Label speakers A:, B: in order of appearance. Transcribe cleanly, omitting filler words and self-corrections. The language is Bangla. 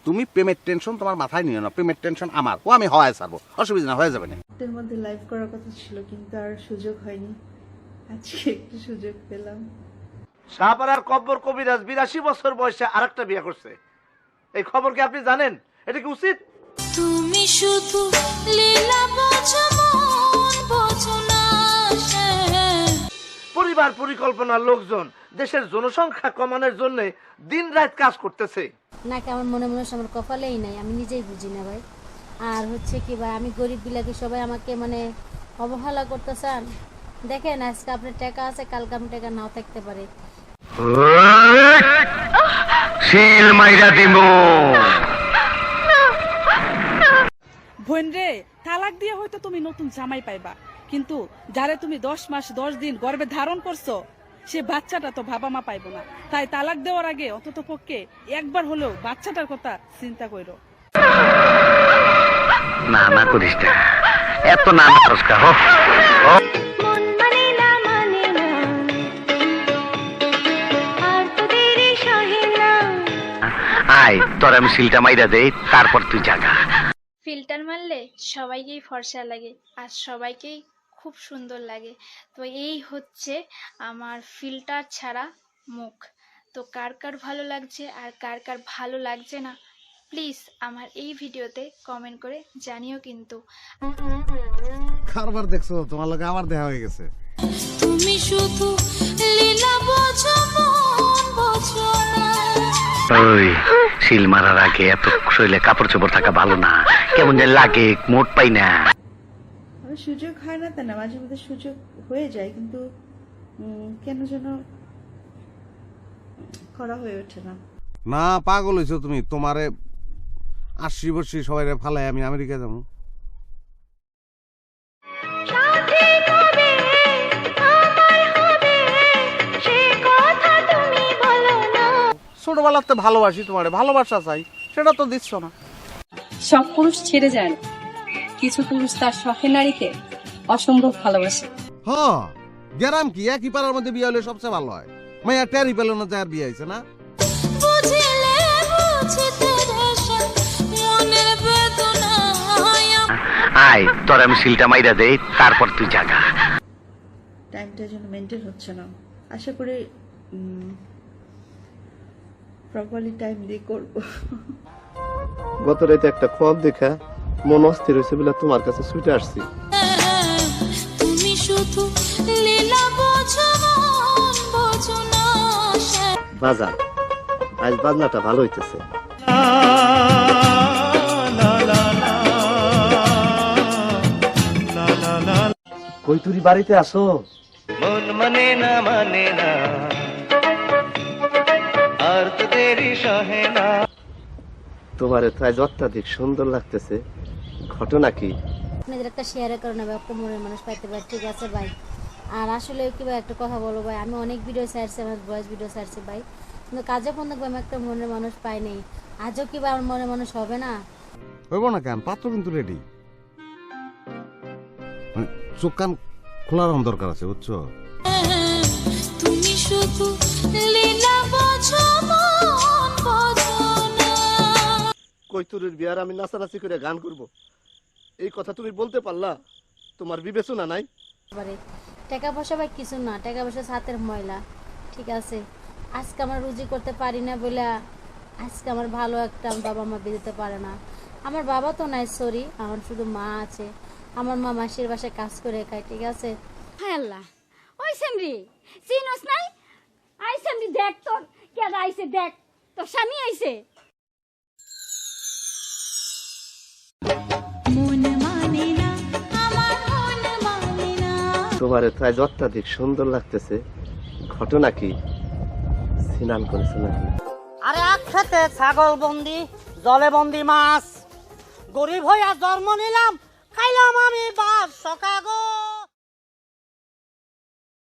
A: তুমি প্রেমের টেনশন তোমার মাথায় নিও না, প্রেমের টেনশন আমার, ও আমি হওয়ায় ছাড়বো, অসুবিধা না, হয়ে যাবে না।
B: এর মধ্যে লাইভ করার কথা ছিল কিন্তু আর সুযোগ হয়নি, আজকে একটু সুযোগ পেলাম।
C: শাহপাড়ার কব্বর কবিরাজ 82 বছর বয়সে আরেকটা বিয়ে করছে, এই খবর কি আপনি জানেন? এটা কি উচিত?
D: তুমি শুধু লীলা বোঝো মন বোঝো না।
C: পরিবার পরিকল্পনার লোকজন দেশের জনসংখ্যা কমানোর জন্য দিন রাত কাজ করতেছে।
E: নাকি আমার মনে মনে আমার কপালেই নাই, আমি নিজেই বুঝি না ভাই। আর হচ্ছে কি ভাই, আমি গরিব বিলাকে সবাই আমাকে মানে অবহেলা করতে চান। দেখেন আজকে আপনার টাকা আছে, কালকে আমি টাকা নাও থাকতে পারে।
C: শিল মাইরা দিব।
F: বোন রে, তালাক দিয়ে হয়তো তুমি নতুন জামাই পাইবা, কিন্তু যারে তুমি 10 মাস 10 দিন গর্ভে ধারণ করছো সে বাচ্চাটা তো বাবা মা পাইবো না। তাই তালাক দেওয়ার আগে অন্তত পক্ষে একবার হলেও বাচ্চাটার কথা চিন্তা করো।
C: না না করিস না, এত না করিস না।
D: মন মানে না মানে না, আর তো দেরি সহে না।
C: আয় তোর আমি শিলটা মাইরা দেই, তারপর তুই জাগা।
G: ফিল্টার মারলে সবাইকেই ফর্সা লাগে আর সবাইকেই খুব সুন্দর লাগে। তো এই হচ্ছে আমার ফিল্টার ছাড়া মুখ। তো কার কার ভালো লাগছে আর কার কার ভালো লাগছে না প্লিজ আমার এই ভিডিওতে কমেন্ট করে জানিও কিন্তু।
A: কারবার দেখছো, তোমার লগে আমার দেখা হয়ে গেছে।
D: তুমি শুধু লীলা বোঝো মন বোঝো না।
C: ওই শিল মারার আগে এত শরীরে কাপড় চোপড় থাকা ভালো না, কেমন যে লাগে, মোট পাই না।
B: আমার সুযোগ হয় না তা না, মাঝে মধ্যে সুযোগ হয়ে যায় কিন্তু কেন যেন করা হয়ে ওঠে না।
A: না পাগল হইছো তুমি, তোমারে 80 বছর সবাই ফালাই আমি আমেরিকা যাবো।
D: সাথী কবে আমার হবে সে কথা তুমি বলো না।
A: ছোটবেলাতে ভালোবাসি তোমারে, ভালোবাসা চাই, সেটা তো দিচ্ছ না।
H: সব পুরুষ ছেড়ে যান, কিছু পুরুষ তার শখের নারীকে অসম্ভব ভালোবাসে।
A: হ্যাঁ গ্যারাম কি, একই পাড়ার মধ্যে বিয়ে হলে সবচেয়ে ভালো হয়। মাইয়া টেরি পেল না, যার বিয়ে হয়েছে না।
D: বুঝিলে বুঝিতে রেশা মনের বেদনা।
C: আয় তোর আমি শিলটা মাইরা দেই, তারপর তুই জাগা।
B: টাইমটা যেন মেনটেন হচ্ছে না, আশা করি প্রপারলি টাইম দিয়ে করবো।
I: গত রাতে একটা খোয়াব দেখা মন অস্থির হয়েছে বলে তোমার কাছে ছুটে আসছি।
D: তুমি শুধু লীলা বোঝো মন বোঝো না।
I: বাজার আজ বাজনাটা ভালো হইতেছে। কই তুই বাড়িতে আসো?
C: মন মানে না মানে না, আর তো দেরি সহে না।
I: তোমারে তো আজ অত্যাধিক সুন্দর লাগতেছে, ঘটনা কি?
E: আপনাদের একটা শেয়ারের কারণে ভাই একটা মনের মানুষ পাইতে পারে, ঠিক আছে ভাই। আর আসলে কি ভাই একটা কথা বলো ভাই, আমি অনেক ভিডিও ছাড়ছি, আমার ভয়েস ভিডিও ছাড়ছি ভাই, কিন্তু কাজে ফোন দেখবো আমি একটা মনের মানুষ পাইনি। আজও কি ভাই আমার মনের মানুষ হবে না?
A: হইব না কেন, পাত্র কিন্তু রেডি। চোখ কান খোলার দরকার আছে, বুঝছো?
D: তুমি শুধু লীলা বোঝো মন বোঝো না।
I: কৈতুরের বিয়ার আমি নাচানাচি করে গান করব, এই কথা তুমি বলতে পারলা? তোমার বিবেচনা নাই?
E: টাকা পয়সা ভাই কিছু না, টাকা পয়সা হাতের ময়লা, ঠিক আছে। আজকে আমরা রুজি করতে পারি না বলে আজকে আমার ভালো একটা বাবা মা দিতে পারে না। আমার বাবা তো নাই, সরি, আমার শুধু মা আছে। আমার মা মাসির বাসায় কাজ করে খায়, ঠিক আছে।
J: হায় আল্লাহ, ওই সেমরি চিনোস নাই? আই সেমরি দেখ, তোর কে আইছে দেখ, তোর স্বামী আইছে।
D: মন মানে না আমার মন মানে না।
I: তোমারে তো আজ অত্যাধিক সুন্দর লাগতেছে, ঘটনা কি? স্নান করেছে নাকি?
K: আরে খেতে ছাগল বন্দি, জলে বন্দি মাছ, গরিব হইয়া জন্ম নিলাম, খাইলাম আমি বাস সকাগো।